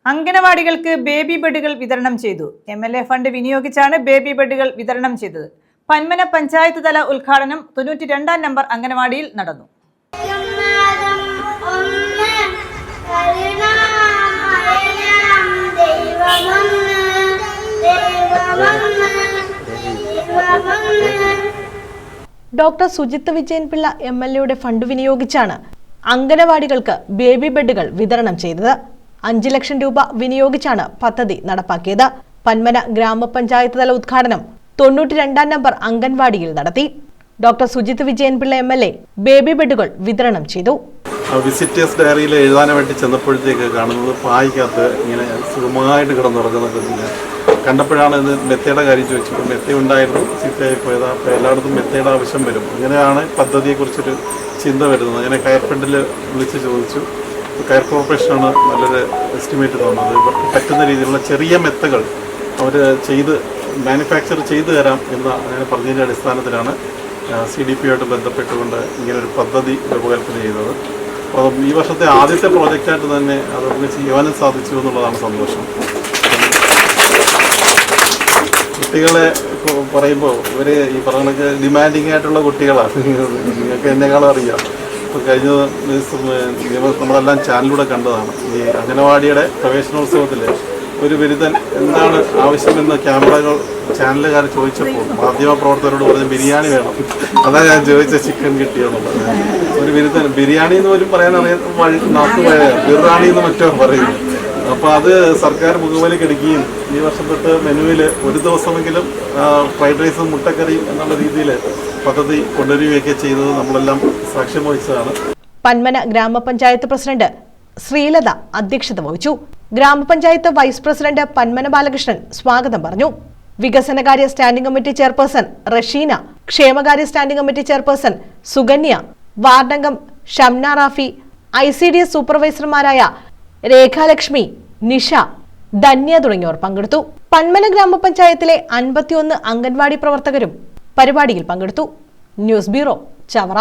അംഗനവാടികൾക്ക് baby ബെഡുകൾ വിതരണം ചെയ്തു. MLA ഫണ്ട് വിനിയോഗിച്ചാണ് ബേബി ബെഡുകൾ വിതരണം ചെയ്തത്. പന്മന പഞ്ചായത്ത് തല ഉദ്ഘാടനം 92-ാം നമ്പർ അംഗനവാടിയിൽ നടന്നു. ഡോക്ടർ സുജിത്ത് വിജയൻപിള്ള MLAയുടെ ഫണ്ട് വിനിയോഗിച്ചാണ് അംഗനവാടികൾക്ക് ബേബി ബെഡുകൾ വിതരണം ചെയ്തത്. 5 ലക്ഷം രൂപ വിനിയോഗിച്ചാണ് പദ്ധതി നടപ്പാക്കിയത്. പന്മന ഗ്രാമപഞ്ചായത്ത് തല ഉദ്ഘാടനം 92-ാം നമ്പർ അംഗൻവാടിയിൽ നടത്തി. Doctor Sujith Vijayanpillai MLA baby ബെഡുകൾ വിതരണം ചെയ്തു. വിസിറ്റേഴ്സ് ഡയറിയിൽ എഴുതാൻ വേണ്ടി ചെന്നപ്പോഴത്തേക്ക് കാണുന്നത് പായ്ക്കകത്ത് ഇങ്ങനെ സുഖമായിട്ട് കിടന്നുറങ്ങുന്ന കുഞ്ഞിനെ കണ്ടപ്പോഴാണ് ഇത് മെത്തയുടെ കാര്യം ചോദിച്ചപ്പോൾ മെത്ത ഉണ്ടായിരുന്നു, ചീത്തയായി പോയത്. അപ്പോൾ എല്ലായിടത്തും മെത്തയുടെ ആവശ്യം വരും. അങ്ങനെയാണ് പദ്ധതിയെക്കുറിച്ചൊരു ചിന്ത വരുന്നത്. അങ്ങനെ കയർ ഫണ്ടിൽ വിളിച്ച് ചോദിച്ചു. കയർ കോർപ്പറേഷനാണ് നല്ലൊരു എസ്റ്റിമേറ്റ് തോന്നുന്നത്. ഇവർക്ക് പറ്റുന്ന രീതിയിലുള്ള ചെറിയ മെത്തകൾ അവർ മാനുഫാക്ചർ ചെയ്തു തരാം എന്ന് അങ്ങനെ പറഞ്ഞതിൻ്റെ അടിസ്ഥാനത്തിലാണ് CDP ആയിട്ട് ബന്ധപ്പെട്ടുകൊണ്ട് ഇങ്ങനൊരു പദ്ധതി രൂപകൽപ്പന ചെയ്തത്. അപ്പോൾ ഈ വർഷത്തെ ആദ്യത്തെ പ്രോജക്റ്റായിട്ട് തന്നെ അത് നമുക്ക് ചെയ്യുവാനും സാധിച്ചു എന്നുള്ളതാണ് സന്തോഷം. കുട്ടികളെ പറയുമ്പോൾ ഇവർ ഈ പറഞ്ഞ ഡിമാൻഡിങ് ആയിട്ടുള്ള കുട്ടികളാണ്. നിങ്ങൾക്ക് എന്നെക്കാളും അറിയാം. ഇപ്പോൾ കഴിഞ്ഞ ദിവസം നമ്മളെല്ലാം ചാനലിലൂടെ കണ്ടതാണ്. ഈ അംഗനവാടിയുടെ പ്രവേശനോത്സവത്തിൽ ഒരു ബിരുദൻ എന്താണ് ആവശ്യമെന്ന് ചാനലുകാർ ചോദിച്ചപ്പോൾ മാധ്യമപ്രവർത്തകരോട് പറഞ്ഞ് ബിരിയാണി വേണം. അതാണ് ഞാൻ ചോദിച്ച ചിക്കൻ കിട്ടിയെന്നുള്ളത്. ഒരു ബിരുദൻ ബിരിയാണി എന്ന് പോലും പറയാൻ ബിറാണി എന്ന് മറ്റോ പറയുന്നു. അപ്പോൾ അത് സർക്കാർ മുഖവിലേക്ക് എടുക്കുകയും ഈ വർഷം തൊട്ട് മെനുവിൽ ഒരു ദിവസമെങ്കിലും ഫ്രൈഡ് റൈസും മുട്ടക്കറിയും എന്നുള്ള രീതിയിൽ പദ്ധതി കൊണ്ടുവരികയൊക്കെ ചെയ്തത് നമ്മളെല്ലാം സാക്ഷ്യം വഹിച്ചതാണ്. പന്മന ഗ്രാമപഞ്ചായത്ത് പ്രസിഡന്റ് ശ്രീലത അധ്യക്ഷത വഹിച്ചു. ഗ്രാമപഞ്ചായത്ത് വൈസ് പ്രസിഡന്റ് പന്മന ബാലകൃഷ്ണൻ സ്വാഗതം പറഞ്ഞു. വികസനകാര്യ സ്റ്റാൻഡിംഗ് കമ്മിറ്റി ചെയർപേഴ്സൺ റഷീന, ക്ഷേമകാര്യ സ്റ്റാൻഡിംഗ് കമ്മിറ്റി ചെയർപേഴ്സൺ സുകന്യ, വാർഡംഗം ഷംന റാഫി, ICDS സൂപ്പർവൈസർമാരായ രേഖാലക്ഷ്മി, നിഷ, ധന്യ തുടങ്ങിയവർ പങ്കെടുത്തു. പന്മന ഗ്രാമപഞ്ചായത്തിലെ 51 അംഗൻവാടി പ്രവർത്തകരും പരിപാടിയിൽ പങ്കെടുത്തു. News bureau, Chavara.